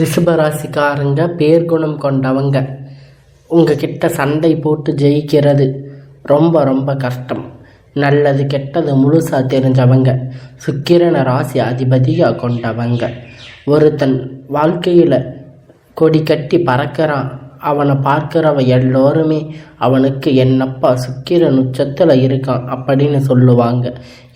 ரிஷபராசிக்காரங்க பேர்குணம் கொண்டவங்க. உங்ககிட்ட சண்டை போட்டு ஜெயிக்கிறது ரொம்ப ரொம்ப கஷ்டம். நல்லது கெட்டது முழுசாக தெரிஞ்சவங்க. சுக்கிரன ராசி அதிபதியாக கொண்டவங்க. ஒருத்தன் வாழ்க்கையில் கொடி கட்டி பறக்கிறான், அவனை பார்க்கிறவ எல்லோருமே அவனுக்கு என்னப்பா சுக்கிரன் உச்சத்தில் இருக்கான் அப்படின்னு சொல்லுவாங்க.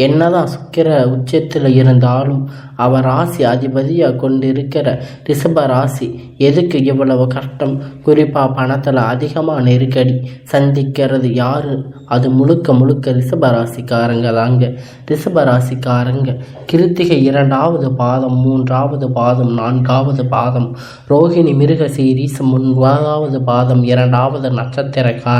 என்னதான் சுக்கிர உச்சத்தில் இருந்தாலும் அவர் ராசி அதிபதியாக கொண்டிருக்கிற ரிஷப ராசி எதுக்கு இவ்வளவு கஷ்டம்? குறிப்பாக பணத்தில் அதிகமாக நெருக்கடி சந்திக்கிறது யாரு? அது முழுக்க முழுக்க ரிஷபராசிக்காரங்க தாங்க. ரிஷபராசிக்காரங்க கிருத்திகை 2வது பாதம், 3வது பாதம், 4வது பாதம், ரோகிணி மிருகசீரிஸ் 3வது பாதம், 2வது நட்சத்திரக்காரங்க.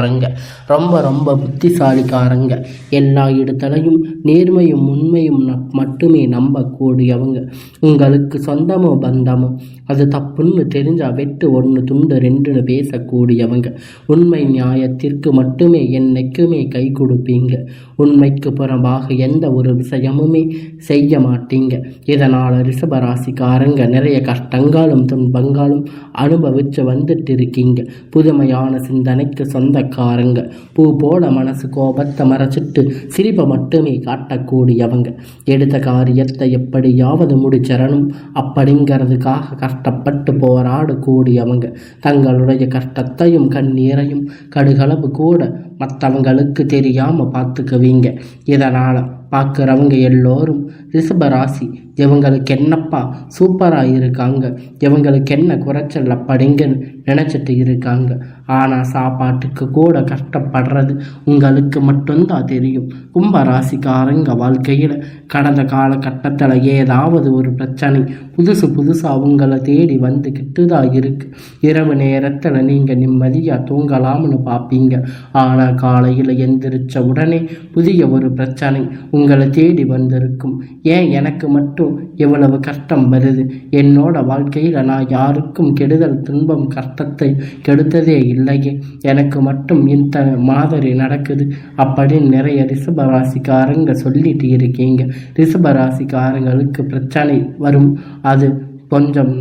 ரொம்ப ரொம்ப புத்திசாலிக்காரங்க. எல்லா இடத்துலையும் நேர்மையும் உண்மையும் மட்டுமே நம்பக்கூடியவங்க. உங்களுக்கு சொந்தமோ பந்தமோ அது தப்புன்னு தெரிஞ்சா வெட்டு 1 துண்டு 2ன்னு பேசக்கூடியவங்க. உண்மை நியாயத்திற்கு மட்டுமே என்னைக்குமே கை கொடுப்பீங்க. உண்மைக்கு புறம்பாக எந்த ஒரு விஷயமுமே செய்ய மாட்டீங்க. இதனால் ரிஷபராசிக்காரங்க நிறைய கஷ்டங்களும் துன்பங்களும் அனுபவிச்சு வந்துட்டு இருக்கீங்க. புதுமையான சிந்தனைக்கு சொந்தக்காரங்க. பூ போல மனசு கோபத்தை மறைச்சிட்டு சிரிப்பை மட்டுமே காட்டக்கூடியவங்க. எடுத்த காரியத்தை எப்படியாவது முடிச்சிடணும் அப்படிங்கிறதுக்காக கஷ்டப்பட்டு போராடக்கூடியவங்க. தங்களுடைய கஷ்டத்தையும் கண்ணீரையும் கடுகளவு கூட மற்றவங்களுக்கு தெரியாமல் பார்த்துக்குவீங்க. இதனால் பார்க்குறவங்க எல்லோரும் ரிஷபராசி இவங்களுக்கு என்னப்பா சூப்பராக இருக்காங்க, இவங்களுக்கு என்ன குறைச்சல் அப்படிங்க நினச்சிட்டு இருக்காங்க. ஆனால் சாப்பாட்டுக்கு கூட கஷ்டப்படுறது உங்களுக்கு மட்டும்தான் தெரியும். கும்பராசிக்காரங்க வாழ்க்கையில் கடந்த காலகட்டத்தில் ஏதாவது ஒரு பிரச்சனை புதுசாக உங்களை தேடி வந்துக்கிட்டு தான் இருக்கு. இரவு நேரத்தில் நீங்கள் நிம்மதியாக தூங்கலாம்னு பார்ப்பீங்க. ஆனால் காலையில் எந்திரிச்ச உடனே புதிய ஒரு பிரச்சனை உங்களை தேடி வந்திருக்கும். ஏன் எனக்கு மட்டும் எவ்வளவு கஷ்டம் வருது? என்னோட வாழ்க்கையில் நான் யாருக்கும் கெடுதல் துன்பம் கஷ்டத்தை கெடுத்ததே இல்லையே, எனக்கு மட்டும் இந்த மாதிரி நடக்குது அப்படின்னு நிறைய ரிஷபராசிக்காரங்க சொல்லிட்டு இருக்கீங்க. ரிஷபராசிக்காரங்களுக்கு பிரச்சனை வரும், அது கொஞ்சம்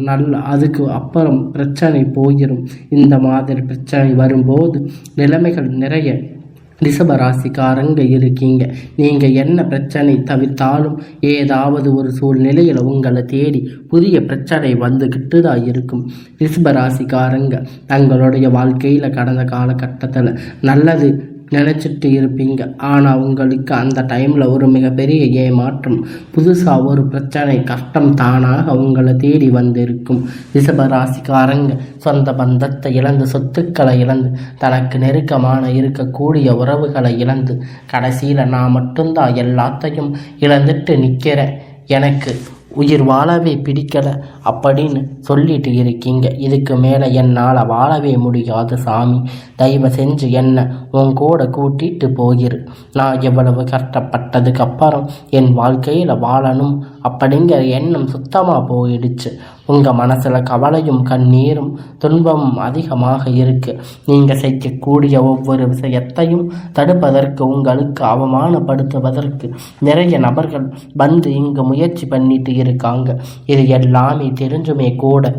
அதுக்கு அப்புறம் பிரச்சனை போயிடும். இந்த மாதிரி பிரச்சனை வரும்போது நிலைமைகள் நிறைய ரிஷபராசிக்காரங்க இருக்கீங்க. நீங்கள் என்ன பிரச்சனை தவிர்த்தாலும் ஏதாவது ஒரு சூழ்நிலையில் உங்களை தேடி புதிய பிரச்சனை வந்துக்கிட்டு தான் இருக்கும். ரிஷபராசிக்காரங்க தங்களுடைய வாழ்க்கையில் கடந்த காலகட்டத்தில் நல்லது நினச்சிட்டு இருப்பீங்க. ஆனால் உங்களுக்கு அந்த டைமில் ஒரு மிகப்பெரிய ஏமாற்றம், புதுசாக ஒரு பிரச்சனை கஷ்டம் தானாக உங்களை தேடி வந்திருக்கும். ரிஷபராசிக்காரங்க சொந்த பந்தத்தை இழந்து, சொத்துக்களை இழந்து, தனக்கு நெருக்கமான இருக்கக்கூடிய உறவுகளை இழந்து, கடைசியில் நான் மட்டும்தான் எல்லாத்தையும் இழந்துட்டு நிற்கிறேன், எனக்கு உயிர் வாழவே பிடிக்கலை அப்படின்னு சொல்லிட்டு இருக்கீங்க. இதுக்கு மேலே என்னால் வாழவே முடியாது சாமி, தயவு செஞ்சு என்ன உன் கூட கூட்டிகிட்டு போயிரு. நான் எவ்வளவு கஷ்டப்பட்டதுக்கு அப்புறம் என் வாழ்க்கையில் வாழணும் அப்படிங்கிற எண்ணம் சுத்தமாக போயிடுச்சு. உங்கள் மனசில் கவலையும் கண்ணீரும் துன்பமும் அதிகமாக இருக்குது. நீங்கள் செய்யக்கூடிய ஒவ்வொரு விஷயத்தையும் தடுப்பதற்கு, உங்களுக்கு அவமானப்படுத்துவதற்கு நிறைய நபர்கள் வந்து இங்கே முயற்சி பண்ணிட்டு இருக்காங்க. இது எல்லாமே தெரிஞ்சுமே கூட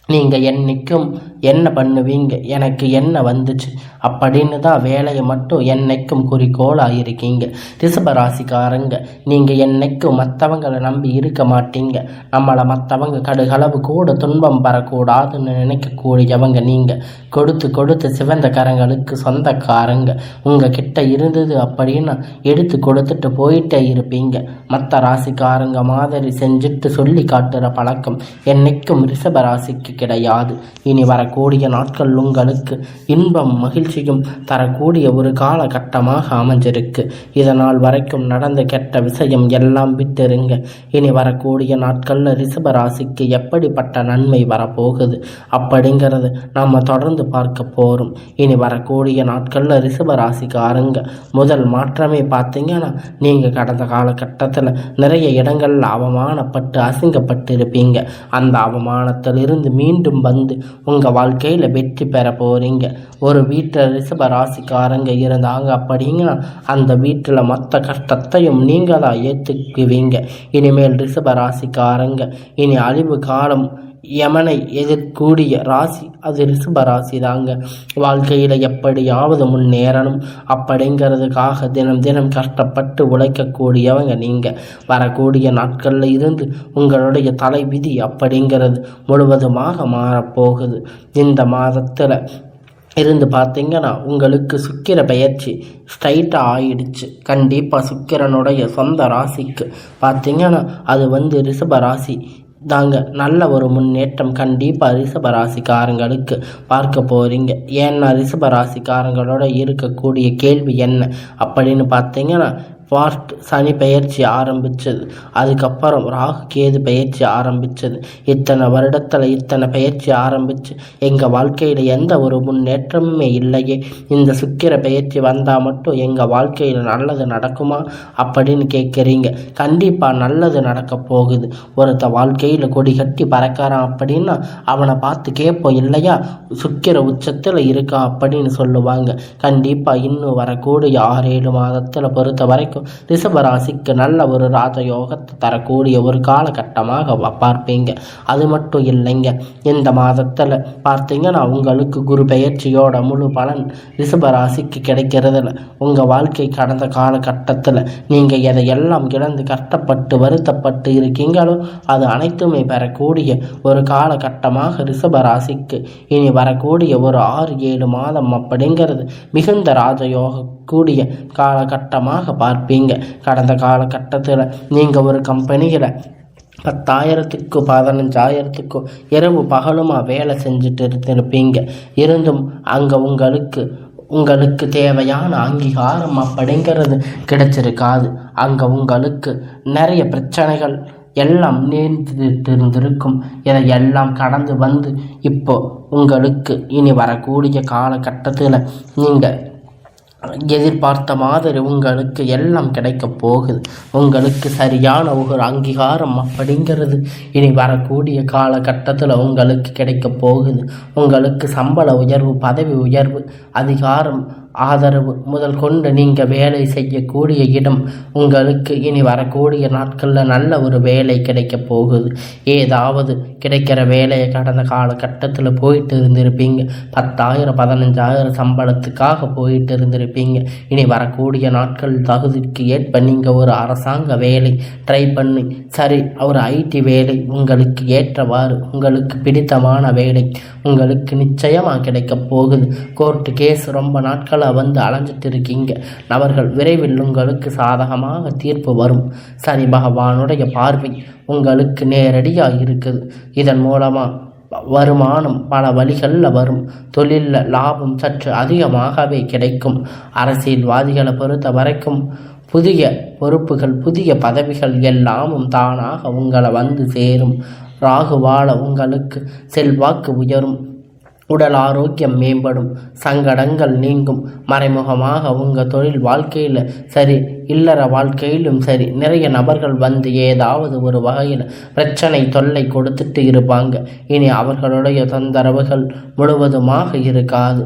நீங்கள் என்னைக்கும் என்ன பண்ணுவீங்க, எனக்கு என்ன வந்துச்சு அப்படின்னு தான் வேலையை மட்டும் என்னைக்கும் குறிக்கோளாக இருக்கீங்க. ரிஷபராசிக்காரங்க நீங்கள் என்னைக்கும் மற்றவங்களை நம்பி இருக்க மாட்டீங்க. நம்மளை மற்றவங்க கடுகளவு கூட துன்பம் பெறக்கூடாதுன்னு நினைக்கக்கூடியவங்க நீங்கள். கொடுத்து சிவந்த கரங்களுக்கு சொந்தக்காரங்க. உங்கள் கிட்ட இருந்தது அப்படின்னு எடுத்து கொடுத்துட்டு போயிட்டே இருப்பீங்க. மற்ற ராசிக்காரங்க மாதிரி செஞ்சுட்டு சொல்லி காட்டுற பழக்கம் என்னைக்கும் ரிஷபராசிக்கு கிடையாது. இனி வரக்கூடிய நாட்கள் உங்களுக்கு இன்பம் மகிழ்ச்சியும் தரக்கூடிய ஒரு காலகட்டமாக அமைஞ்சிருக்கு. இதனால் வரைக்கும் நடந்த கெட்ட விஷயம் எல்லாம் விட்டுருங்க. இனி வரக்கூடிய நாட்களில் ரிஷபராசிக்கு எப்படிப்பட்ட நன்மை வரப்போகுது அப்படிங்கிறது நம்ம தொடர்ந்து பார்க்க போகிறோம். இனி வரக்கூடிய நாட்களில் ரிஷபராசிக்காரங்க முதல் மாற்றமே பார்த்தீங்கன்னா, நீங்கள் கடந்த காலகட்டத்தில் நிறைய இடங்களில் அவமானப்பட்டு அசிங்கப்பட்டு இருப்பீங்க. அந்த அவமானத்திலிருந்து மீண்டும் வந்து உங்கள் வாழ்க்கையில் வெற்றி பெற போகிறீங்க. ஒரு வீட்டில் ரிஷபராசிக்காரங்க இருந்தாங்க அப்படிங்கன்னா அந்த வீட்டில் மற்ற கஷ்டத்தையும் நீங்கள் தான் ஏற்றுக்குவீங்க. இனிமேல் ரிஷபராசிக்காரங்க இனி அழிவு காலம் யமனை எதிர்கூடிய ராசி அது ரிஷப ராசி தாங்க. வாழ்க்கையில் எப்படியாவது முன்னேறணும் அப்படிங்கிறதுக்காக தினம் தினம் கஷ்டப்பட்டு உழைக்கக்கூடியவங்க நீங்கள். வரக்கூடிய நாட்களில் இருந்து உங்களுடைய தலை விதி அப்படிங்கிறது முழுவதுமாக மாறப்போகுது. இந்த மாதத்தில் இருந்து பார்த்தீங்கன்னா உங்களுக்கு சுக்கிர பெயர்ச்சி ஸ்ட்ரைட்டாக ஆயிடுச்சு. கண்டிப்பாக சுக்கிரனுடைய சொந்த ராசிக்கு பார்த்தீங்கன்னா அது ரிஷப ராசி தாங்க. நல்ல ஒரு முன்னேற்றம் கண்டிப்பாக ரிஷப ராசிக்காரங்களுக்கு பார்க்க போகிறீங்க. ஏன்னா ரிஷப ராசிக்காரங்களோட இருக்கக்கூடிய கேள்வி என்ன அப்படின்னு பார்த்தீங்கன்னா, ஃபாஸ்ட் சனி பெயர்ச்சி ஆரம்பித்தது, அதுக்கப்புறம் ராகு கேது பெயர்ச்சி ஆரம்பித்தது. இத்தனை வருடத்தில் இத்தனை பெயர்ச்சி ஆரம்பித்து எங்கள் வாழ்க்கையில் எந்த ஒரு முன்னேற்றமுமே இல்லையே, இந்த சுக்கிர பெயர்ச்சி வந்தால் மட்டும் எங்கள் வாழ்க்கையில் நல்லது நடக்குமா அப்படின்னு கேட்குறீங்க. கண்டிப்பாக நல்லது நடக்க போகுது. ஒருத்த வாழ்க்கையில் கொடி கட்டி பறக்கிறான் அப்படின்னா அவனை பார்த்து கேட்போம் இல்லையா, சுக்கிர உச்சத்தில் இருக்கான் அப்படின்னு சொல்லுவாங்க. கண்டிப்பாக இன்னும் வரக்கூடிய 6-7 மாதத்தில் பொறுத்த வரைக்கும் ரிஷபராசிக்கு நல்ல ஒரு ராஜயோகத்தை தரக்கூடிய ஒரு காலகட்டமாக பார்ப்பீங்க. அது மட்டும் இல்லைங்க, இந்த மாதத்தில் பார்த்தீங்கன்னா உங்களுக்கு குரு பெயர்ச்சியோட முழு பலன் ரிஷபராசிக்கு கிடைக்கிறதுல உங்கள் வாழ்க்கை கடந்த காலகட்டத்தில் நீங்கள் எதையெல்லாம் இழந்து கஷ்டப்பட்டு வருத்தப்பட்டு இருக்கீங்களோ அது அனைத்துமே பெறக்கூடிய ஒரு காலகட்டமாக ரிஷபராசிக்கு இனி வரக்கூடிய ஒரு 6-7 மாதம் அப்படிங்கிறது மிகுந்த ராஜயோக கூடிய காலகட்டமாக பார்ப்பீங்க. கடந்த காலகட்டத்தில் நீங்கள் ஒரு கம்பெனியில் 10,000க்கும் 15,000க்கும் இரவு பகலுமா வேலை செஞ்சுட்டு இருப்பீங்க. இருந்தும் அங்கே உங்களுக்கு தேவையான அங்கீகாரம் அப்படிங்கிறது கிடைச்சிருக்காது. அங்கே உங்களுக்கு நிறைய பிரச்சனைகள் எல்லாம் நேர்ந்துட்டு இருந்திருக்கும். இதையெல்லாம் கடந்து வந்து இப்போ உங்களுக்கு இனி வரக்கூடிய காலகட்டத்தில் நீங்கள் எதிர்பார்த்த மாதிரி உங்களுக்கு எல்லாம் கிடைக்க போகுது. உங்களுக்கு சரியான ஒரு அங்கீகாரம் அப்படிங்கிறது இனி வரக்கூடிய காலகட்டத்தில் உங்களுக்கு கிடைக்க போகுது. உங்களுக்கு சம்பள உயர்வு, பதவி உயர்வு, அதிகாரம், ஆதரவு முதல் கொண்டு நீங்கள் வேலை செய்யக்கூடிய இடம் உங்களுக்கு இனி வரக்கூடிய நாட்களில் நல்ல ஒரு வேலை கிடைக்க போகுது. ஏதாவது கிடைக்கிற வேலையை கடந்த காலகட்டத்தில் போயிட்டு இருந்திருப்பீங்க. 10,000 15,000 சம்பளத்துக்காக போயிட்டு இருந்திருப்பீங்க. இனி வரக்கூடிய நாட்கள் தகுதிக்கு ஏற்ப நீங்கள் ஒரு அரசாங்க வேலை ட்ரை பண்ணி சரி ஒரு ஐடி வேலை உங்களுக்கு ஏற்றவாறு உங்களுக்கு பிடித்தமான வேலை உங்களுக்கு நிச்சயமாக கிடைக்க போகுது. கோர்ட்டு கேஸ் ரொம்ப நாட்களாக அலைஞ்சிட்டு இருக்கீங்க. நபர்கள் விரைவில் உங்களுக்கு சாதகமாக தீர்ப்பு வரும். சனி பகவானுடைய பார்வை உங்களுக்கு நேரடியாக இருக்குது. இதன் மூலமாக வருமானம் பல வழிகளில் வரும். தொழிலில் லாபம் சற்று அதிகமாகவே கிடைக்கும். அரசியல்வாதிகளை பொறுத்த வரைக்கும் புதிய பொறுப்புகள், புதிய பதவிகள் எல்லாமும் தானாக உங்களை சேரும். ராகுவால உங்களுக்கு செல்வாக்கு உயரும். உடல் ஆரோக்கியம் மேம்படும். சங்கடங்கள் நீங்கும். மறைமுகமாக உங்கள் தொழில் வாழ்க்கையில் சரி, இல்லற வாழ்க்கையிலும் சரி, நிறைய நபர்கள் ஏதாவது ஒரு வகையில் பிரச்சனை தொல்லை கொடுத்துட்டு இருப்பாங்க. இனி அவர்களுடைய தொந்தரவுகள் முழுவதுமாக இருக்காது.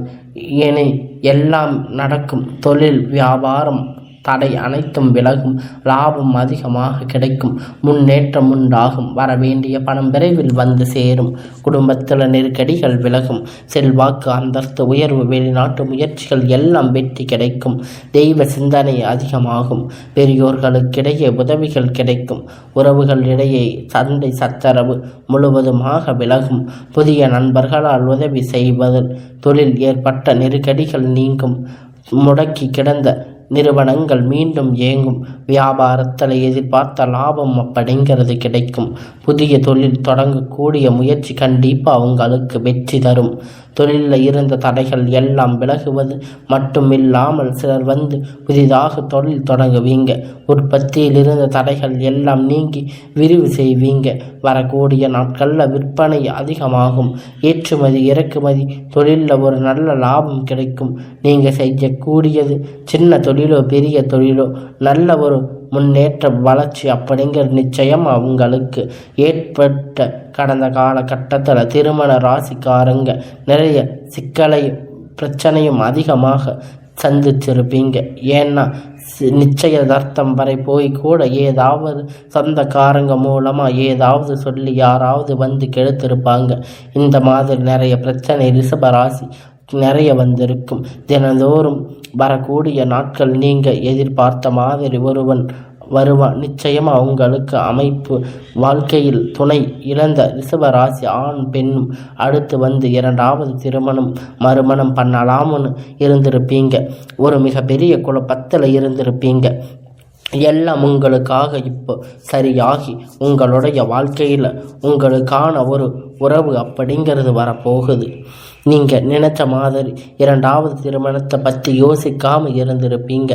இனி எல்லாம் நடக்கும். தொழில் வியாபாரம் தடை அனைத்தும் விலகும். லாபம் அதிகமாக கிடைக்கும். முன்னேற்றம் உண்டாகும். வரவேண்டிய பணம் விரைவில் சேரும். குடும்பத்தில் நெருக்கடிகள் விலகும். செல்வாக்கு, அந்தஸ்து உயர்வு, வெளிநாட்டு முயற்சிகள் எல்லாம் வெற்றி கிடைக்கும். தெய்வ சிந்தனை அதிகமாகும். பெரியோர்களுக்கிடையே உதவிகள் கிடைக்கும். உறவுகளிடையே சண்டை சச்சரவு முழுவதுமாக விலகும். புதிய நண்பர்களால் உதவி செய்வதில் தொழில் ஏற்பட்ட நெருக்கடிகள் நீங்கும். முடக்கி கிடந்த நிறுவனங்கள் மீண்டும் இயங்கும். வியாபாரத்தில் எதிர்பார்த்த லாபம் அப்படிங்கிறது கிடைக்கும். புதிய தொழில் தொடங்கக்கூடிய முயற்சி கண்டிப்பாக உங்களுக்கு வெற்றி தரும். தொழிலில் இருந்த தடைகள் எல்லாம் விலகுவது மட்டுமில்லாமல் சிலர் புதிதாக தொழில் தொடங்குவீங்க. உற்பத்தியில் இருந்த தடைகள் எல்லாம் நீங்கி விரிவு செய்வீங்க. வரக்கூடிய நாட்களில் விற்பனை அதிகமாகும். ஏற்றுமதி இறக்குமதி தொழிலில் ஒரு நல்ல லாபம் கிடைக்கும். நீங்கள் செய்யக்கூடியது சின்ன தொழிலோ பெரிய தொழிலோ நல்ல ஒரு முன்னேற்ற வளர்ச்சி அப்படிங்கிற நிச்சயம் அவங்களுக்கு ஏற்பட்ட கடந்த காலகட்டத்தில் திருமண ராசிக்காரங்க நிறைய சிக்கலையும் பிரச்சனையும் அதிகமாக சந்திச்சிருப்பீங்க. ஏன்னா நிச்சயதார்த்தம் வரை போய் கூட ஏதாவது சொந்தக்காரங்க மூலமாக ஏதாவது சொல்லி யாராவது வந்து கெடுத்திருப்பாங்க. இந்த மாதிரி நிறைய பிரச்சனை ரிஷபராசி நிறைய வந்திருக்கும். தினந்தோறும் வரக்கூடிய நாட்கள் நீங்கள் எதிர்பார்த்த மாதிரி ஒருவன் வருவான். நிச்சயமாக உங்களுக்கு அமைப்பு வாழ்க்கையில் துணை இழந்த ரிஷபராசி ஆண் பெண்ணும் அடுத்து வந்து இரண்டாவது திருமணம் மறுமணம் பண்ணலாம்னு இருந்திருப்பீங்க. ஒரு மிகப்பெரிய குழப்பத்தில் இருந்திருப்பீங்க. எல்லாம் உங்களுக்காக இப்போ சரியாகி உங்களுடைய வாழ்க்கையில் உங்களுக்கான ஒரு உறவு அப்படிங்கிறது வரப்போகுது. நீங்கள் நினச்ச மாதிரி இரண்டாவது திருமணத்தை பற்றி யோசிக்காமல் இருந்திருப்பீங்க.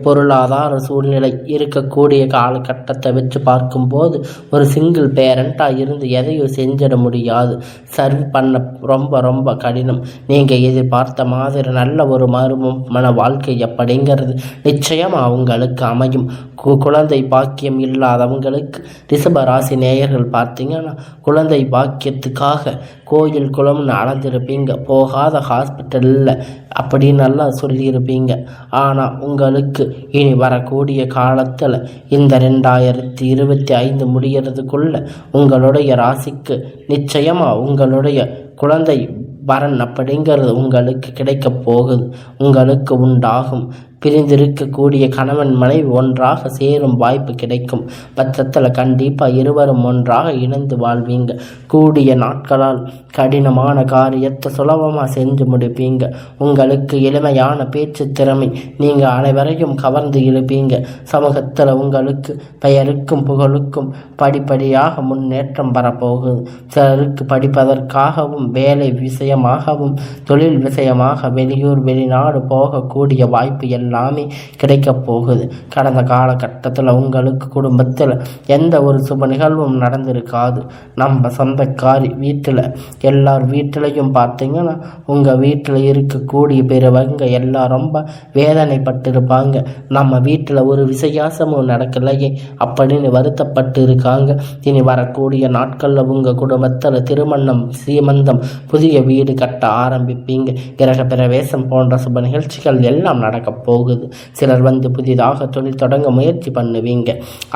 பொருளாதார சூழ்நிலை இருக்கக்கூடிய காலகட்டத்தை வச்சு பார்க்கும்போது ஒரு சிங்கிள் பேரண்ட்டாக இருந்து எதையும் செஞ்சிட முடியாது. சர்வ் பண்ண ரொம்ப ரொம்ப கடினம். நீங்கள் எதிர்பார்த்த மாதிரி நல்ல ஒரு மன வாழ்க்கை அப்படிங்கிறது நிச்சயமாக அவங்களுக்கு அமையும். குழந்தை பாக்கியம் இல்லாதவங்களுக்கு ரிஷபராசி நேயர்கள் பார்த்தீங்கன்னா குழந்தை பாக்கியத்துக்காக கோயில் குளம்னு அளந்திருப்பீங்க. போகாத ஹாஸ்பிட்டலில் அப்படின்னு நல்லா சொல்லியிருப்பீங்க. ஆனால் உங்களுக்கு இனி வரக்கூடிய காலத்தில் இந்த 2025 முடிகிறதுக்குள்ள உங்களுடைய ராசிக்கு நிச்சயமாக உங்களுடைய குழந்தை வரன் அப்படிங்கிறது உங்களுக்கு கிடைக்கப் போகுது. உங்களுக்கு உண்டாகும். பிரிந்திருக்கக்கூடிய கணவன் மனைவி ஒன்றாக சேரும் வாய்ப்பு கிடைக்கும் பட்சத்தில் கண்டிப்பாக இருவரும் ஒன்றாக இணைந்து வாழ்வீங்க. கூடிய நாட்களால் கடினமான காரியத்தை சுலபமாக செஞ்சு முடிப்பீங்க. உங்களுக்கு எளிமையான பேச்சு திறமை நீங்கள் அனைவரையும் கவர்ந்து இழுப்பீங்க. சமூகத்தில் உங்களுக்கு பெயருக்கும் புகழுக்கும் படிப்படியாக முன்னேற்றம் வரப்போகுது. சிலருக்கு படிப்பதற்காகவும் வேலை விஷயமாகவும் தொழில் விஷயமாக வெளியூர் வெளிநாடு போகக்கூடிய வாய்ப்பு எல்லாமே கிடைக்கப் போகுது. கடந்த காலகட்டத்தில் உங்களுக்கு குடும்பத்தில் எந்த ஒரு சுப நிகழ்வும் நடந்திருக்காது. நம்ம சொந்தக்காரி வீட்டில் எல்லார் வீட்டிலையும் பார்த்தீங்கன்னா உங்கள் வீட்டில் இருக்கக்கூடிய பெரியவங்க எல்லாம் ரொம்ப வேதனைப்பட்டிருப்பாங்க. நம்ம வீட்டில் ஒரு விசேஷமும் நடக்கலையே அப்படின்னு வருத்தப்பட்டு இருக்காங்க. இனி வரக்கூடிய நாட்களில் உங்கள் குடும்பத்தில் திருமணம் சீமந்தம் புதிய வீடு கட்ட ஆரம்பிப்பீங்க. கிரக பிரவேசம் போன்ற சுப நிகழ்ச்சிகள் எல்லாம் நடக்க போகுது. சிலர் வந்து புதிதாக தொழில் தொடங்க முயற்சி பண்ணுவீங்க.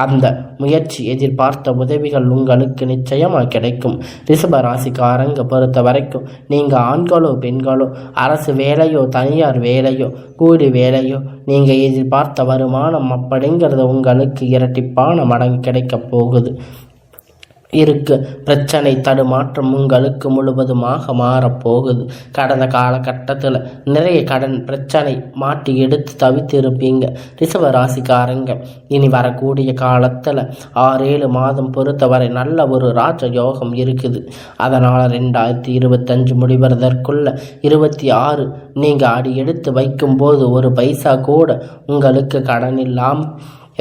அந்த முயற்சி எதிர்பார்த்த உதவிகள் உங்களுக்கு நிச்சயமாக கிடைக்கும். ரிஷப ராசிக்காரங்க பொறுத்த வரைக்கும் நீங்கள் ஆண்களோ பெண்களோ அரசு வேலையோ தனியார் வேலையோ கூலி வேலையோ நீங்கள் எதிர்பார்த்த வருமானம் அப்படிங்கிறது உங்களுக்கு இரட்டிப்பான மடங்கு கிடைக்கப் போகுது. இருக்கு பிரச்சனை தடுமாற்றம் உங்களுக்கு முழுவதுமாக மாறப்போகுது. கடந்த காலகட்டத்தில் நிறைய கடன் பிரச்சனை மாட்டி எடுத்து தவித்து இருப்பீங்க. ரிஷப ராசிக்காரங்க இனி வரக்கூடிய காலத்தில் 6-7 மாதம் பொறுத்தவரை நல்ல ஒரு ராஜ யோகம் இருக்குது. அதனால் 2025 முடிவதற்குள்ள 26 நீங்கள் அடி எடுத்து வைக்கும்போது ஒரு பைசா கூட உங்களுக்கு கடன் இல்லாமல்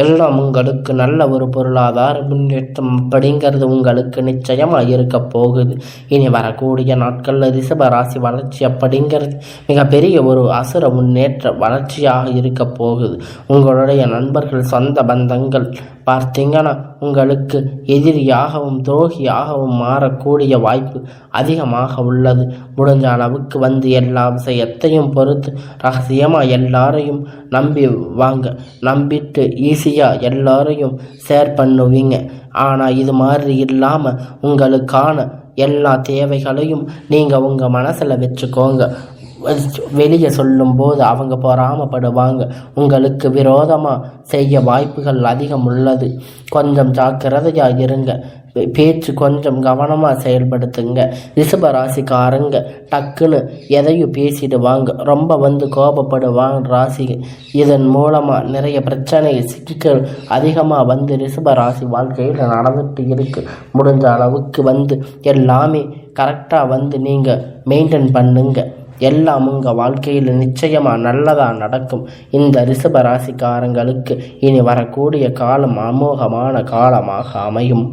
எல்லாம் உங்களுக்கு நல்ல ஒரு பொருளாதார முன்னேற்றம் அப்படிங்கிறது உங்களுக்கு நிச்சயமாக இருக்க போகுது. இனி வரக்கூடிய நாட்களில் ரிஷப ராசி வளர்ச்சி அப்படிங்கிறது மிகப்பெரிய ஒரு அசுர முன்னேற்ற வளர்ச்சியாக இருக்க போகுது. உங்களுடைய நண்பர்கள் சொந்த பந்தங்கள் பார்த்தீங்கன்னா உங்களுக்கு எதிரியாகவும் துரோகியாகவும் மாறக்கூடிய வாய்ப்பு அதிகமாக உள்ளது. முடிஞ்ச அளவுக்கு வந்து எல்லா விஷயத்தையும் பொறுத்து ரகசியமாக எல்லாரையும் நம்பி வாங்க. நம்பிட்டு ஈஸியாக எல்லாரையும் ஷேர் பண்ணுவீங்க. ஆனால் இது மாதிரி இல்லாமல் உங்களுக்கான எல்லா தேவைகளையும் நீங்கள் உங்கள் மனசில் வச்சுக்கோங்க. வெளியே சொல்லும்போது அவங்க பொறாமப்படுவாங்க. உங்களுக்கு விரோதமாக செய்ய வாய்ப்புகள் அதிகம் உள்ளது. கொஞ்சம் ஜாக்கிரதையாக இருங்க. பேச்சு கொஞ்சம் கவனமாக செயல்படுத்துங்க. ரிஷப ராசிக்காரங்க டக்குன்னு எதையும் பேசிடுவாங்க. ரொம்ப வந்து கோபப்படுவாங்க ராசி. இதன் மூலமாக நிறைய பிரச்சனை சிக்கல் அதிகமாக வந்து ரிஷப ராசி வாழ்க்கையில் நடந்துட்டு இருக்கு. முடிஞ்ச அளவுக்கு வந்து எல்லாமே கரெக்டாக வந்து நீங்கள் மெயின்டைன் பண்ணுங்க. எல்லாம் உங்கள் வாழ்க்கையில் நிச்சயமாக நல்லதாக நடக்கும். இந்த ரிஷப ராசிக்காரங்களுக்கு இனி வரக்கூடிய காலம் அமோகமான காலமாக அமையும்.